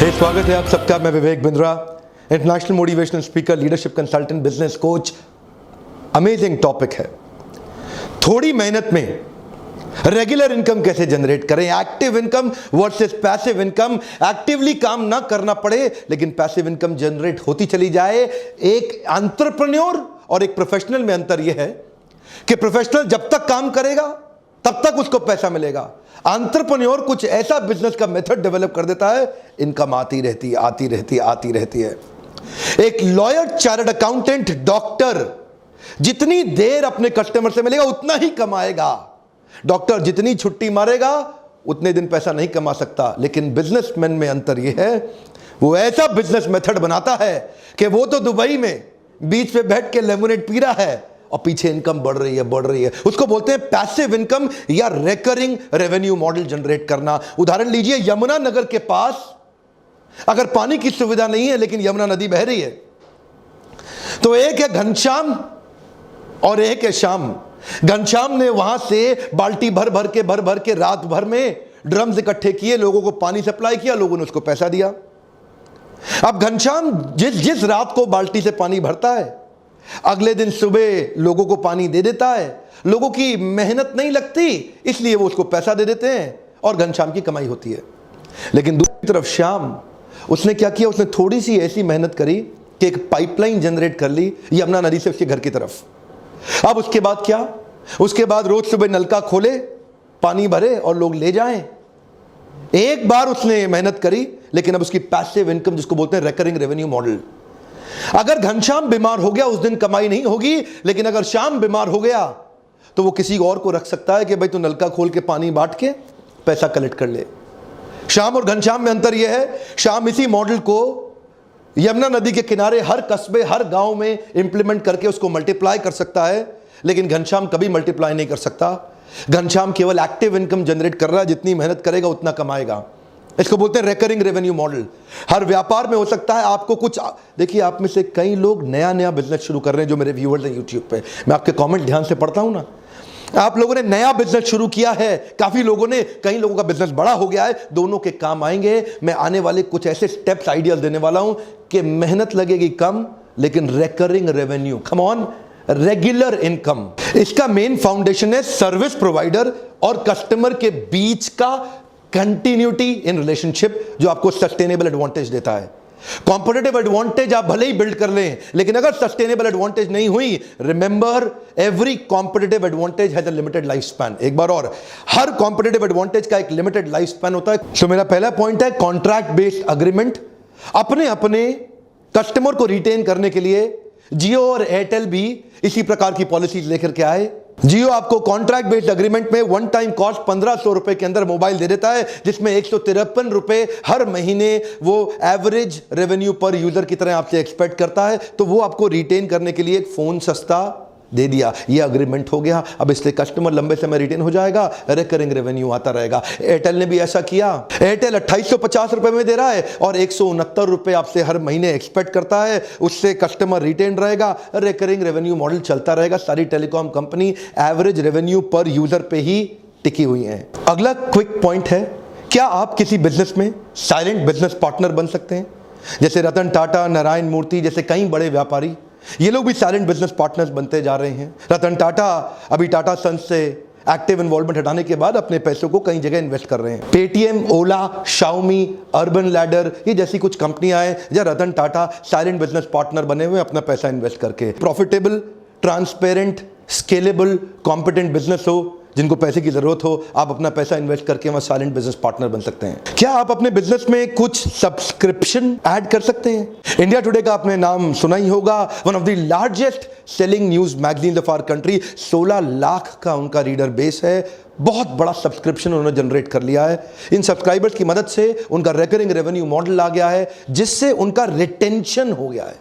स्वागत है आप सबका। मैं Vivek Bindra, international motivational speaker, leadership consultant, business coach. Amazing topic है। थोड़ी मेहनत में रेगुलर इनकम कैसे जनरेट करें, active income versus passive income. Actively काम ना करना पड़े लेकिन पैसिव इनकम जनरेट होती चली जाए। एक एंटरप्रेन्योर और एक प्रोफेशनल में अंतर यह है कि प्रोफेशनल जब तक काम करेगा तब तक उसको पैसा मिलेगा। एंटरप्रेन्योर कुछ ऐसा बिजनेस का मेथड डेवलप कर देता है, इनकम आती रहती है। एक लॉयर, चार्टर्ड अकाउंटेंट, डॉक्टर जितनी देर अपने कस्टमर से मिलेगा उतना ही कमाएगा। डॉक्टर जितनी छुट्टी मारेगा उतने दिन पैसा नहीं कमा सकता। लेकिन बिजनेसमैन में अंतर यह है, वो ऐसा बिजनेस मेथड बनाता है कि वो तो दुबई में बीच पे बैठ के लेमोनेड पी रहा है और पीछे इनकम बढ़ रही है। उसको बोलते हैं पैसिव इनकम या रिकरिंग रेवेन्यू मॉडल जनरेट करना। उदाहरण लीजिए, यमुना नगर के पास अगर पानी की सुविधा नहीं है लेकिन यमुना नदी बह रही है, तो एक है घनश्याम और एक है श्याम। घनश्याम ने वहां से बाल्टी भर भर के रात भर में ड्रम्स इकट्ठे किए, लोगों को पानी सप्लाई किया, लोगों ने उसको पैसा दिया। अब घनश्याम जिस रात को बाल्टी से पानी भरता है, अगले दिन सुबह लोगों को पानी दे देता है। लोगों की मेहनत नहीं लगती, इसलिए वो उसको पैसा दे देते हैं और घनश्याम की कमाई होती है। लेकिन दूसरी तरफ श्याम, उसने क्या किया, उसने थोड़ी सी ऐसी मेहनत करी कि एक पाइपलाइन जनरेट कर ली यमुना नदी से उसके घर की तरफ। अब उसके बाद क्या, उसके बाद रोज सुबह नलका खोले, पानी भरे और लोग ले जाएं। एक बार उसने मेहनत करी, लेकिन अब उसकी पैसिव इनकम, जिसको बोलते हैं रिकरिंग रेवेन्यू मॉडल। अगर घनश्याम बीमार हो गया उस दिन कमाई नहीं होगी, लेकिन अगर श्याम बीमार हो गया तो वो किसी और को रख सकता है कि भाई तू नलका खोल के पानी बांट के पैसा कलेक्ट कर ले। श्याम और घनश्याम में अंतर यह है, श्याम इसी मॉडल को यमुना नदी के किनारे हर कस्बे, हर गांव में इंप्लीमेंट करके उसको मल्टीप्लाई कर सकता है, लेकिन घनश्याम कभी मल्टीप्लाई नहीं कर सकता। घनश्याम केवल एक्टिव इनकम जनरेट कर रहा है, जितनी मेहनत करेगा उतना कमाएगा। इसको बोलते हैं रिकरिंग रेवेन्यू मॉडल। हर व्यापार में हो सकता है आपको कुछ, देखिए आप में से कई लोग नया बिजनेस शुरू कर रहे हैं, जो मेरे व्यूअर्स हैं यूट्यूब पे, मैं आपके कमेंट ध्यान से पढ़ता हूं ना। आप लोगों ने नया बिजनेस शुरू किया है, काफी लोगों ने, कई लोगों का बिजनेस बड़ा हो गया है, दोनों के काम आएंगे। मैं आने वाले कुछ ऐसे स्टेप्स, आइडियाज देने वाला हूं कि मेहनत लगेगी कम लेकिन recurring revenue, come on, regular income. इसका मेन फाउंडेशन है सर्विस प्रोवाइडर और कस्टमर के बीच का कंटिन्यूटी इन रिलेशनशिप, जो आपको सस्टेनेबल एडवांटेज देता है। कॉम्पिटिटिव एडवांटेज आप भले ही बिल्ड कर लें, लेकिन अगर सस्टेनेबल एडवांटेज नहीं हुई, remember every competitive advantage has a limited life span. एक बार और, हर कॉम्पिटिटिव एडवांटेज का एक लिमिटेड लाइफ स्पैन होता है। तो मेरा पहला पॉइंट है कॉन्ट्रैक्ट बेस्ड अग्रीमेंट। अपने कस्टमर को रिटेन करने के लिए जियो और एयरटेल भी इसी प्रकार की पॉलिसीज लेकर के आए। जियो आपको कॉन्ट्रैक्ट बेस्ड अग्रीमेंट में वन टाइम कॉस्ट 1500 रुपए के अंदर मोबाइल दे देता है, जिसमें 153 रुपए हर महीने वो एवरेज रेवेन्यू पर यूजर की तरह आपसे एक्सपेक्ट करता है। तो वो आपको रिटेन करने के लिए एक फोन सस्ता दे दिया, ये अग्रीमेंट हो गया। अब इससे कस्टमर लंबे समय रिटेन हो जाएगा, रिकरिंग रेवेन्यू आता रहेगा। एयरटेल ने भी ऐसा किया। एयरटेल 2850 रुपए में दे रहा है और 169 रुपए आपसे हर महीने एक्सपेक्ट करता है, उससे कस्टमर रिटेन रहेगा, रिकरिंग रेवेन्यू मॉडल चलता रहेगा। सारी टेलीकॉम कंपनी एवरेज रेवेन्यू पर यूजर पे ही टिकी हुई है। अगला क्विक पॉइंट है, क्या आप किसी बिजनेस में साइलेंट बिजनेस पार्टनर बन सकते हैं? जैसे रतन टाटा, नारायण मूर्ति जैसे कई बड़े व्यापारी, ये लोग भी साइलेंट बिजनेस पार्टनर्स बनते जा रहे हैं। रतन टाटा अभी टाटा सन्स से एक्टिव इन्वॉल्वमेंट हटाने के बाद अपने पैसों को कई जगह इन्वेस्ट कर रहे हैं। पेटीएम, ओला, शाओमी, अर्बन लैडर, ये जैसी कुछ कंपनियां हैं जहां Ratan Tata silent business partner बने हुए अपना पैसा इन्वेस्ट करके। Profitable, transparent, scalable, competent business हो, जिनको पैसे की जरूरत हो, आप अपना पैसा इन्वेस्ट करके वहां साइलेंट बिजनेस पार्टनर बन सकते हैं। क्या आप अपने बिजनेस में कुछ सब्सक्रिप्शन ऐड कर सकते हैं? इंडिया टुडे का आपने नाम सुना ही होगा, one of the largest selling news magazine of our country. 16 lakh का उनका रीडर बेस है, बहुत बड़ा सब्सक्रिप्शन उन्होंने जनरेट कर लिया है। इन सब्सक्राइबर्स की मदद से उनका रिकरिंग रेवेन्यू मॉडल आ गया है, जिससे उनका रिटेंशन हो गया है।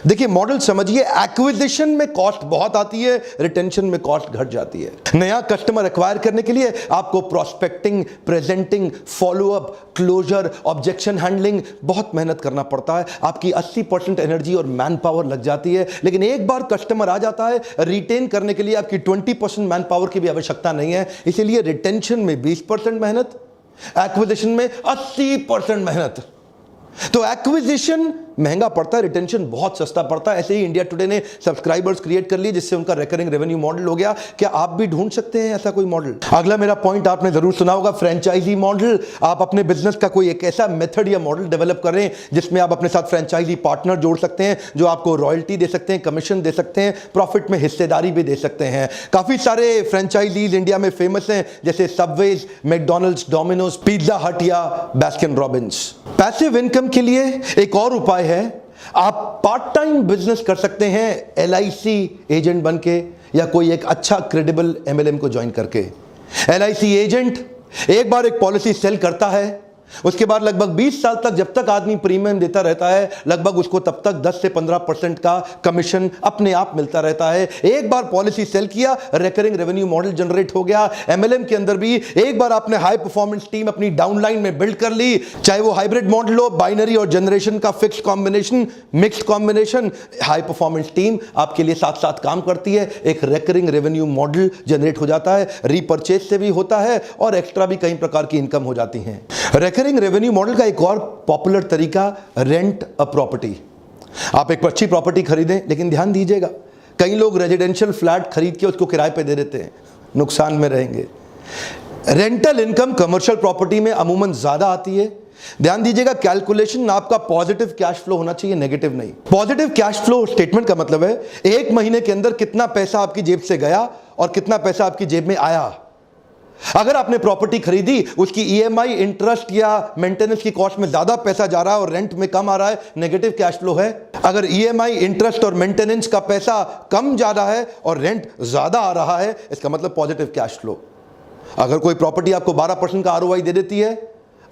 देखिए मॉडल समझिए, एक्विजिशन में कॉस्ट बहुत आती है, रिटेंशन में कॉस्ट घट जाती है। नया कस्टमर एक्वायर करने के लिए आपको prospecting, presenting, follow up, closure, objection handling बहुत मेहनत करना पड़ता है। आपकी 80% एनर्जी और मैन पावर लग जाती है। लेकिन एक बार कस्टमर आ जाता है, रिटेन करने के लिए आपकी 20% मैन पावर की भी आवश्यकता नहीं है। इसीलिए रिटेंशन में 20% मेहनत, एक्विजिशन में 80% मेहनत। तो एक्विजिशन महंगा पड़ता है, रिटेंशन बहुत सस्ता पड़ता है। ऐसे ही इंडिया टुडे ने सब्सक्राइबर्स क्रिएट कर लिए जिससे उनका रिकरिंग रेवेन्यू मॉडल हो गया। क्या आप भी ढूंढ सकते हैं ऐसा कोई मॉडल? अगला मेरा पॉइंट आपने जरूर सुना होगा, फ्रेंचाइजी मॉडल। आप अपने बिजनेस का कोई एक ऐसा मेथड या मॉडल डेवलप करें जिसमें आप अपने साथ फ्रेंचाइजी पार्टनर जोड़ सकते हैं जो आपको रॉयल्टी दे सकते हैं, कमीशन दे सकते हैं, प्रॉफिट में हिस्सेदारी भी दे सकते हैं। काफी सारे फ्रेंचाइजीज इंडिया में फेमस हैं जैसे सबवेज, मैकडॉनल्ड्स, डोमिनोज, पिज्जा हट या बास्किन रॉबिन्स। पैसिव इनकम के लिए एक और उपाय है, आप पार्ट टाइम बिजनेस कर सकते हैं LIC एजेंट बनके या कोई एक अच्छा क्रेडिबल MLM को ज्वाइन करके। LIC एजेंट एक बार एक पॉलिसी सेल करता है, उसके बाद लगभग 20 साल तक जब तक आदमी प्रीमियम देता रहता है, लगभग उसको तब तक 10 से 15% का कमीशन अपने आप मिलता रहता है। एक बार पॉलिसी सेल किया, रिकरिंग रेवेन्यू मॉडल जनरेट हो गया। MLM के अंदर भी एक बार आपने हाई परफॉर्मेंस टीम अपनी डाउनलाइन में बिल्ड कर ली, चाहे वो हाइब्रिड मॉडल हो, बाइनरी और जनरेशन का fix combination, mixed combination, high performance team आपके लिए साथ साथ काम करती है। एक रिकरिंग रेवेन्यू मॉडल जनरेट हो जाता है, रीपर्चेज से भी होता है और एक्स्ट्रा भी कई प्रकार की इनकम हो जाती है। रिकरिंग रेवेन्यू मॉडल का एक और पॉपुलर तरीका, रेंट अ प्रॉपर्टी। आप एक अच्छी प्रॉपर्टी खरीदें, लेकिन ध्यान दीजिएगा कई लोग रेजिडेंशियल फ्लैट खरीद के उसको किराए पे दे देते हैं, नुकसान में रहेंगे। रेंटल इनकम कमर्शियल प्रॉपर्टी में अमूमन ज्यादा आती है। ध्यान दीजिएगा, कैलकुलेशन आपका पॉजिटिव कैश फ्लो होना चाहिए, नेगेटिव नहीं। पॉजिटिव कैश फ्लो स्टेटमेंट का मतलब है एक महीने के अंदर कितना पैसा आपकी जेब से गया और कितना पैसा आपकी जेब में आया। अगर आपने प्रॉपर्टी खरीदी, उसकी EMI, इंटरेस्ट या मेंटेनेंस की कॉस्ट में ज्यादा पैसा जा रहा है और रेंट में कम आ रहा है, नेगेटिव कैश फ्लो है। अगर EMI, इंटरेस्ट और मेंटेनेंस का पैसा कम जा रहा है और रेंट ज्यादा आ रहा है, इसका मतलब पॉजिटिव कैश फ्लो। अगर कोई प्रॉपर्टी आपको 12% का ROI दे देती है,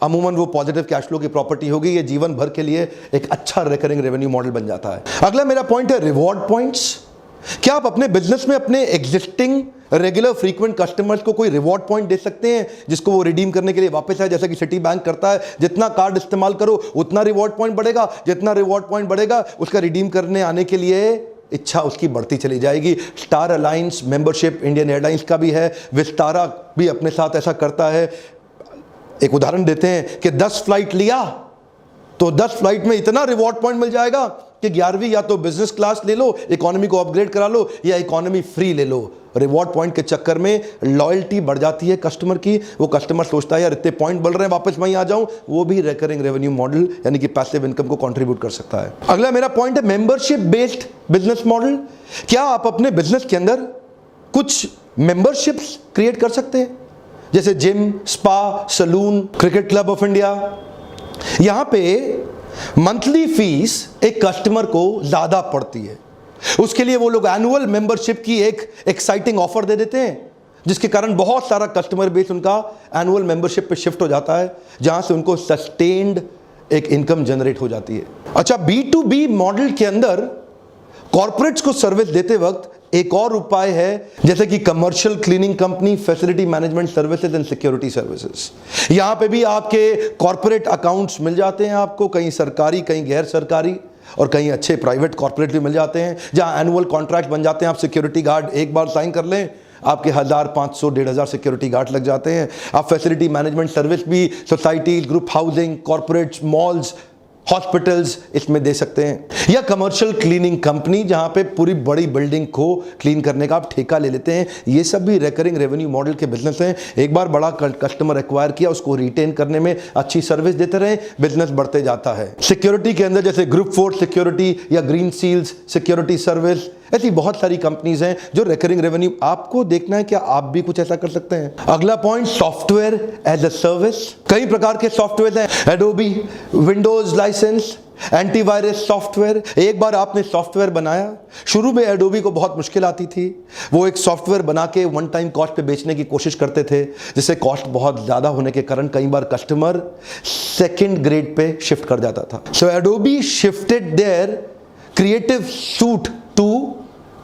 अमूमन वो पॉजिटिव कैश फ्लो की प्रॉपर्टी होगी। ये जीवन भर के लिए एक अच्छा रिकरिंग रेवेन्यू मॉडल बन जाता है। अगला मेरा पॉइंट है रिवॉर्ड पॉइंट्स। क्या आप अपने बिजनेस में अपने एग्जिस्टिंग रेगुलर फ्रीक्वेंट कस्टमर्स को कोई रिवॉर्ड पॉइंट दे सकते हैं जिसको वो रिडीम करने के लिए वापस आए, जैसा कि सिटी बैंक करता है। जितना कार्ड इस्तेमाल करो उतना रिवॉर्ड पॉइंट बढ़ेगा, जितना रिवॉर्ड पॉइंट बढ़ेगा उसका रिडीम करने आने के लिए इच्छा उसकी बढ़ती चली जाएगी। Star alliance membership Indian airlines का भी है, विस्तारा भी अपने साथ ऐसा करता है। एक उदाहरण देते हैं कि 10 फ्लाइट लिया तो 10 फ्लाइट में इतना रिवॉर्ड पॉइंट मिल जाएगा कि 11वीं या तो बिजनेस क्लास ले लो, इकोनॉमी को अपग्रेड करा लो या इकोनॉमी फ्री ले लो। रिवॉर्ड पॉइंट के चक्कर में लॉयल्टी बढ़ जाती है कस्टमर की। वो कस्टमर सोचता है यार इतने पॉइंट बढ़ रहे हैं, वापस वहीं आ जाऊं। वो भी रिकरिंग रेवेन्यू मॉडल यानी कि पैसिव इनकम को कंट्रीब्यूट कर सकता है। अगला मेरा पॉइंट है मेंबरशिप बेस्ड बिजनेस मॉडल। क्या आप अपने बिजनेस के अंदर कुछ मेंबरशिप्स क्रिएट कर सकते हैं, जैसे gym, spa, salon, cricket club of India. यहां पे मंथली फीस एक कस्टमर को ज्यादा पड़ती है, उसके लिए वो लोग एनुअल मेंबरशिप की एक एक्साइटिंग ऑफर दे देते हैं, जिसके कारण बहुत सारा कस्टमर बेस उनका एनुअल मेंबरशिप पे शिफ्ट हो जाता है, जहां से उनको सस्टेन्ड एक इनकम जनरेट हो जाती है। अच्छा, B2B मॉडल के अंदर कॉर्पोरेट्स को सर्विस देते वक्त एक और उपाय है, जैसे कि commercial cleaning company, facility management services and security services. यहां पे भी आपके कॉर्पोरेट अकाउंट्स मिल जाते हैं आपको, कहीं सरकारी, कहीं गैर सरकारी और कहीं अच्छे प्राइवेट कॉर्पोरेट भी मिल जाते हैं, जहां एनुअल कॉन्ट्रैक्ट बन जाते हैं। आप सिक्योरिटी गार्ड एक बार साइन कर लें, आपके 1000, 500, 1500 सिक्योरिटी गार्ड लग जाते हैं। आप फैसिलिटी मैनेजमेंट सर्विस भी society, group housing, corporates, malls, hospitals इसमें दे सकते हैं। या कमर्शियल क्लीनिंग कंपनी, जहां पे पूरी बड़ी बिल्डिंग को क्लीन करने का आप ठेका ले लेते हैं। ये सब भी रिकरिंग रेवेन्यू मॉडल के बिजनेस हैं। एक बार बड़ा कस्टमर एक्वायर किया, उसको रिटेन करने में अच्छी सर्विस देते रहे, बिजनेस बढ़ते जाता है। सिक्योरिटी के अंदर जैसे ग्रुप फोर्स सिक्योरिटी या ग्रीन सील्स सिक्योरिटी सर्विस, ऐसी बहुत सारी कंपनीज हैं जो रिकरिंग रेवेन्यू। आपको देखना है क्या आप भी कुछ ऐसा कर सकते हैं। अगला point, software as a service. कई प्रकार के सॉफ्टवेयर हैं, Adobe, Windows license, antivirus software. एक बार आपने सॉफ्टवेयर बनाया, शुरू में एडोबी को बहुत मुश्किल आती थी, वो एक सॉफ्टवेयर बना के वन टाइम कॉस्ट पे बेचने की कोशिश करते थे, जिससे कॉस्ट बहुत ज्यादा होने के कारण कई बार कस्टमर सेकंड ग्रेड पे शिफ्ट कर जाता था। So Adobe shifted their creative suite to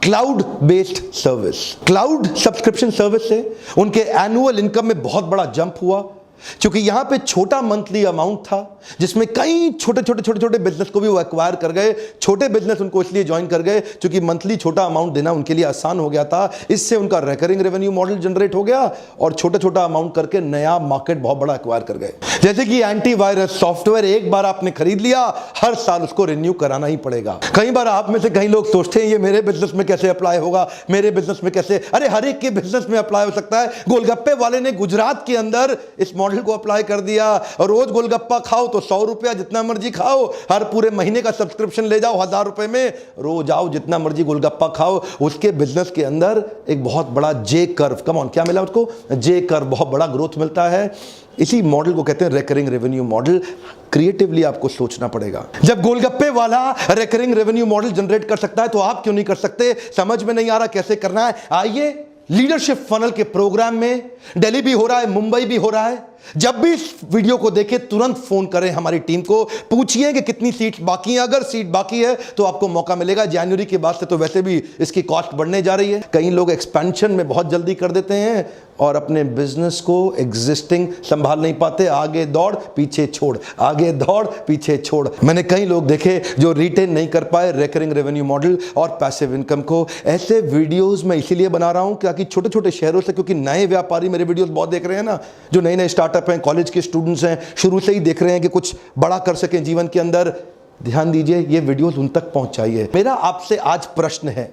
cloud based service. Cloud subscription service से उनके एनुअल इनकम में बहुत बड़ा जंप हुआ, क्योंकि यहां पे छोटा मंथली अमाउंट था, जिसमें कई छोटे बिजनेस को भी वो एक्वायर कर गए। छोटे बिजनेस उनको इसलिए ज्वाइन कर गए क्योंकि मंथली छोटा अमाउंट देना उनके लिए आसान हो गया था। इससे उनका रिकरिंग रेवेन्यू मॉडल जनरेट हो गया और छोटा अमाउंट करके नया मार्केट बहुत बड़ा एक्वायर कर गए। जैसे कि एंटीवायरस सॉफ्टवेयर एक बार आपने खरीद लिया, हर साल उसको रिन्यू कराना ही पड़ेगा। कई बार आप में से कई लोग सोचते हैं ये मेरे बिजनेस में कैसे अप्लाई होगा, मेरे बिजनेस में कैसे, अरे हर एक के बिजनेस में अप्लाई हो सकता है। गोलगप्पे वाले ने गुजरात के अंदर इस मॉडल को अप्लाई कर दिया, और रोज गोलगप्पा खाओ तो 100 रुपया, जितना मर्जी खाओ, हर पूरे महीने का सब्सक्रिप्शन ले जाओ 1000 रुपए में, रोज आओ जितना मर्जी गोलगप्पा खाओ। उसके बिजनेस के अंदर एक बहुत बड़ा जे कर्व, कम ऑन, क्या मिला उसको, जे कर्व, बहुत बड़ा ग्रोथ मिलता है। इसी मॉडल को कहते हैं रिकरिंग रेवेन्यू मॉडल। क्रिएटिवली आपको सोचना पड़ेगा। जब गोलगप्पे वाला रिकरिंग रेवेन्यू मॉडल जनरेट कर सकता है तो आप क्यों नहीं कर सकते? समझ में नहीं आ रहा कैसे करना है? आइए, लीडरशिप फनल के प्रोग्राम में दिल्ली भी हो रहा है, मुंबई भी हो रहा है। जब भी इस वीडियो को देखें तुरंत फोन करें हमारी टीम को, पूछिए कि कितनी सीट बाकी है। अगर सीट बाकी है तो आपको मौका मिलेगा। जनवरी के बाद से तो वैसे भी इसकी कॉस्ट बढ़ने जा रही है। कई लोग एक्सपेंशन में बहुत जल्दी कर देते हैं और अपने बिजनेस को एग्जिस्टिंग संभाल नहीं पाते। आगे दौड़ पीछे छोड़, आगे दौड़ पीछे छोड़। मैंने कई लोग देखे जो रिटेन नहीं कर पाए रिकरिंग रेवेन्यू मॉडल और पैसिव इनकम को। ऐसे वीडियोस मैं इसीलिए बना रहा हूं ताकि छोटे छोटे शहरों से, क्योंकि नए व्यापारी मेरे वीडियोस बहुत देख रहे हैं ना, जो नए नए स्टार्टअप हैं, कॉलेज के स्टूडेंट्स हैं, शुरू से ही देख रहे हैं कि कुछ बड़ा कर सकें जीवन के अंदर। ध्यान दीजिए, ये वीडियोस उन तक पहुंचाइए। मेरा आपसे आज प्रश्न है,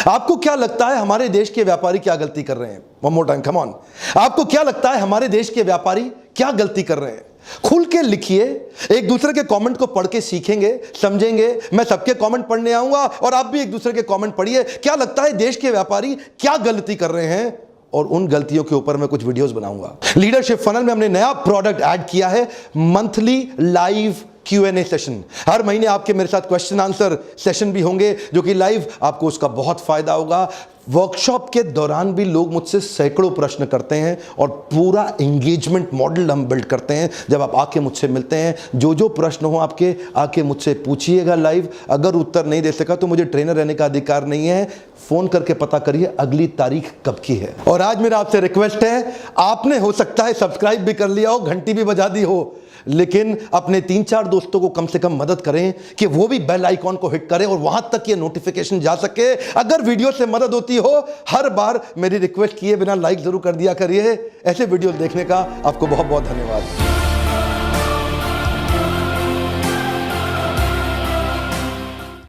आपको क्या लगता है हमारे देश के व्यापारी क्या गलती कर रहे हैं? One more time, come on. आपको क्या लगता है हमारे देश के व्यापारी क्या गलती कर रहे हैं? खुल के लिखिए, एक दूसरे के कमेंट को पढ़ के सीखेंगे, समझेंगे। मैं सबके कमेंट पढ़ने आऊंगा और आप भी एक दूसरे के कमेंट पढ़िए। क्या लगता है देश के व्यापारी क्या गलती कर रहे हैं, और उन गलतियों के ऊपर मैं कुछ वीडियोस बनाऊंगा। लीडरशिप फनल में हमने नया प्रोडक्ट ऐड किया है, मंथली लाइव Q&A सेशन। हर महीने आपके मेरे साथ क्वेश्चन आंसर सेशन भी होंगे जो कि लाइव, आपको उसका बहुत फायदा होगा। वर्कशॉप के दौरान भी लोग मुझसे सैकड़ों प्रश्न करते हैं और पूरा एंगेजमेंट मॉडल हम बिल्ड करते हैं। जब आप आके मुझसे मिलते हैं, जो जो प्रश्न हो आपके, आके मुझसे पूछिएगा लाइव। अगर उत्तर नहीं दे सका तो मुझे ट्रेनर रहने का अधिकार नहीं है। फोन करके पता करिए अगली तारीख कब की है। और आज मेरा आपसे रिक्वेस्ट है, आपने हो सकता है सब्सक्राइब भी कर लिया हो, घंटी भी बजा दी हो, लेकिन अपने 3-4 दोस्तों को कम से कम मदद करें कि वो भी बेल आइकॉन को हिट करें और वहां तक ये नोटिफिकेशन जा सके। अगर वीडियो से मदद होती हो, हर बार मेरी रिक्वेस्ट किए बिना लाइक जरूर कर दिया करिए। ऐसे वीडियो देखने का आपको बहुत बहुत धन्यवाद।